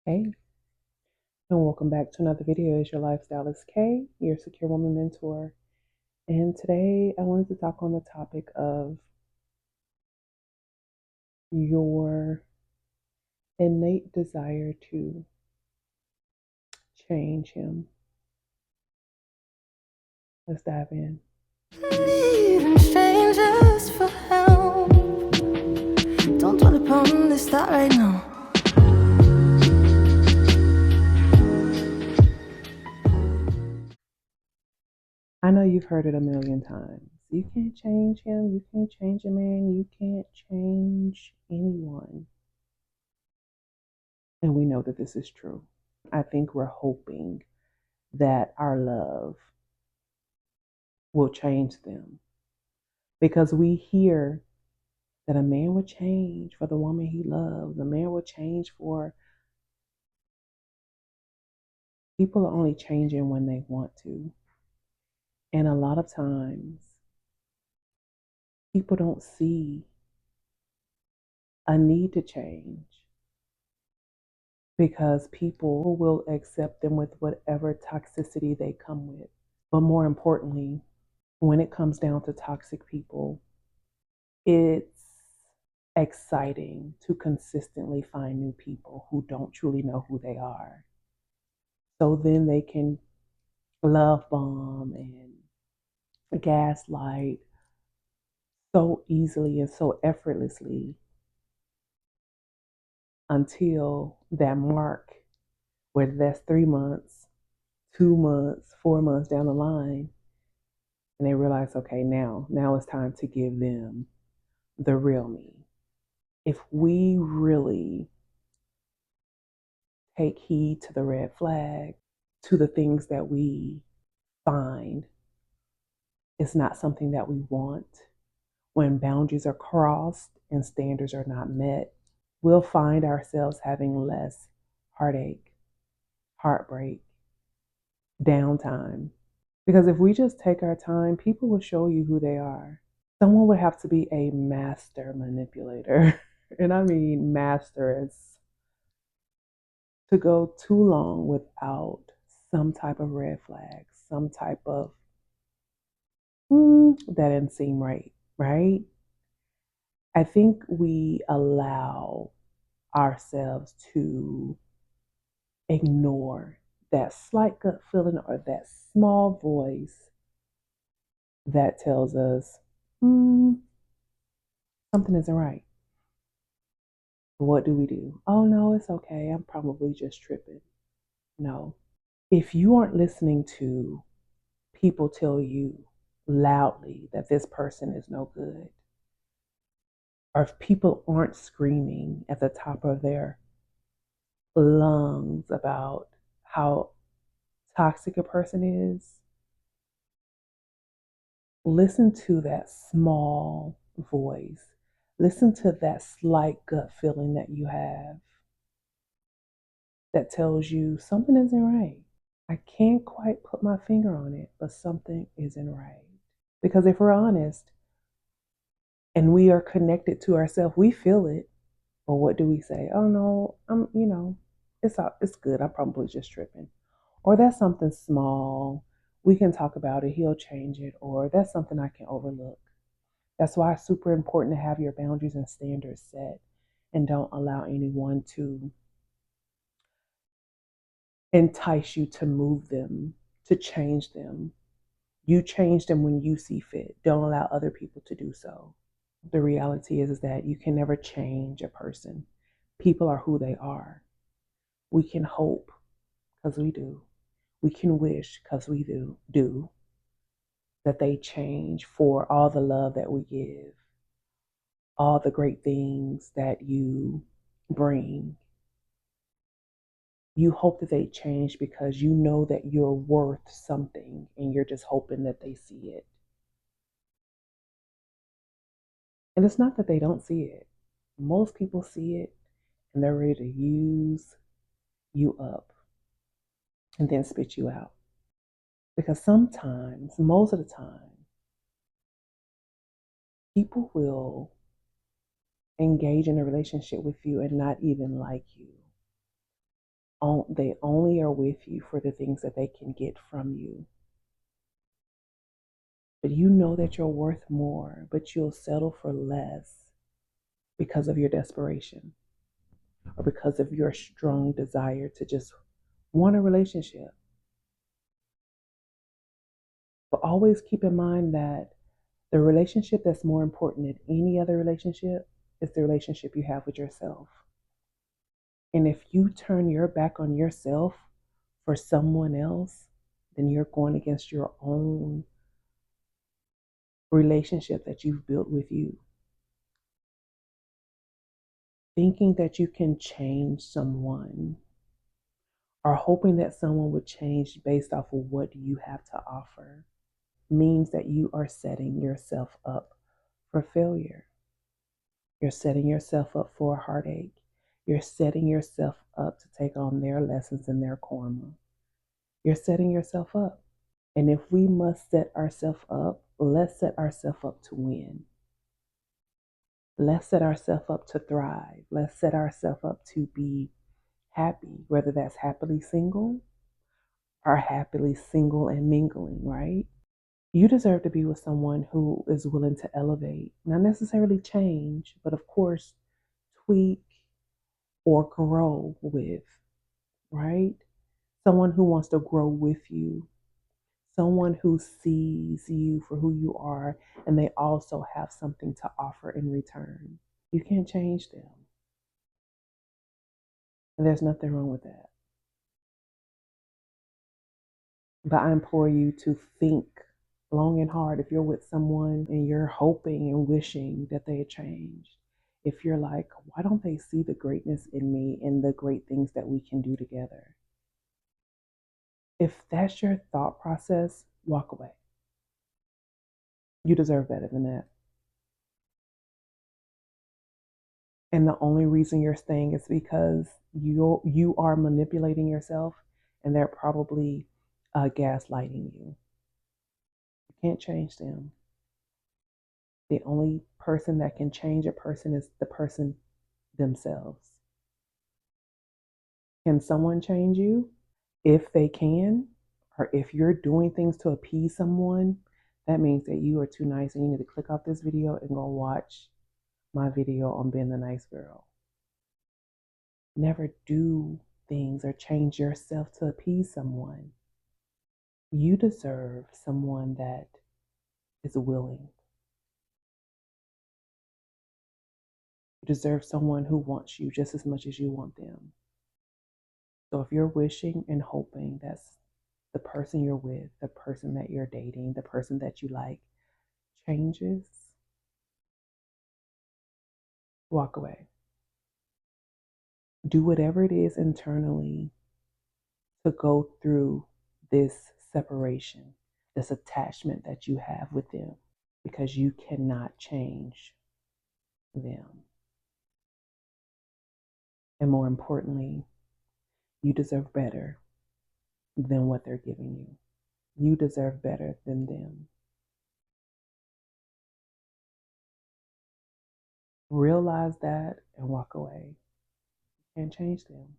Hey, and welcome back to another video. It's your lifestyle is Kay, your secure woman mentor. And today I wanted to talk on the topic of your innate desire to change him. Let's dive in. Needing strangers for help. Don't dwell upon this thought right now. I know you've heard it a million times. You can't change him. You can't change a man. You can't change anyone. And we know that this is true. I think we're hoping that our love will change them because we hear that a man would change for the woman he loves. A man would change for people are only changing when they want to. And a lot of times people don't see a need to change because people will accept them with whatever toxicity they come with. But more importantly, when it comes down to toxic people, it's exciting to consistently find new people who don't truly know who they are. So then they can love bomb and gaslight so easily and so effortlessly until that mark, whether that's 3 months, 2 months, 4 months down the line, and they realize, okay, now it's time to give them the real me. If we really take heed to the red flag, to the things that we find is not something that we want, when boundaries are crossed and standards are not met, we'll find ourselves having less heartache, heartbreak, downtime. Because if we just take our time, people will show you who they are. Someone would have to be a master manipulator. And I mean master as to go too long without some type of red flag, some type of that didn't seem right, right? I think we allow ourselves to ignore that slight gut feeling or that small voice that tells us something isn't right. What do we do? Oh, no, it's okay. I'm probably just tripping. No. If you aren't listening to people tell you loudly that this person is no good, or if people aren't screaming at the top of their lungs about how toxic a person is, listen to that small voice. Listen to that slight gut feeling that you have that tells you something isn't right. I can't quite put my finger on it, but something isn't right. Because if we're honest and we are connected to ourselves, we feel it. But what do we say? Oh no, it's good. I'm probably just tripping. Or that's something small. We can talk about it. He'll change it. Or that's something I can overlook. That's why it's super important to have your boundaries and standards set and don't allow anyone to entice you to move them, to change them. You change them when you see fit. Don't allow other people to do so. The reality is that you can never change a person. People are who they are. We can hope because we do. We can wish because we do that they change for all the love that we give, all the great things that you bring. You hope that they change because you know that you're worth something and you're just hoping that they see it. And it's not that they don't see it. Most people see it and they're ready to use you up and then spit you out. Because sometimes, most of the time, people will engage in a relationship with you and not even like you. They only are with you for the things that they can get from you. But you know that you're worth more, but you'll settle for less because of your desperation or because of your strong desire to just want a relationship. But always keep in mind that the relationship that's more important than any other relationship is the relationship you have with yourself. And if you turn your back on yourself for someone else, then you're going against your own relationship that you've built with you. Thinking that you can change someone or hoping that someone would change based off of what you have to offer means that you are setting yourself up for failure. You're setting yourself up for a heartache. You're setting yourself up to take on their lessons and their karma. You're setting yourself up. And if we must set ourselves up, let's set ourselves up to win. Let's set ourselves up to thrive. Let's set ourselves up to be happy, whether that's happily single or happily single and mingling, right? You deserve to be with someone who is willing to elevate, not necessarily change, but of course, tweak or grow with, right? Someone who wants to grow with you, someone who sees you for who you are, and they also have something to offer in return. You can't change them. And there's nothing wrong with that. But I implore you to think long and hard if you're with someone and you're hoping and wishing that they change. If you're like, why don't they see the greatness in me and the great things that we can do together? If that's your thought process, walk away. You deserve better than that. And the only reason you're staying is because you are manipulating yourself and they're probably gaslighting you. You can't change them. The only person that can change a person is the person themselves. Can someone change you? If they can, or if you're doing things to appease someone, that means that you are too nice and you need to click off this video and go watch my video on being the nice girl. Never do things or change yourself to appease someone. You deserve someone that is willing. You deserve someone who wants you just as much as you want them. So if you're wishing and hoping that the person you're with, the person that you're dating, the person that you like changes, walk away. Do whatever it is internally to go through this separation, this attachment that you have with them, because you cannot change them. And more importantly, you deserve better than what they're giving you. You deserve better than them. Realize that and walk away. You can't change them.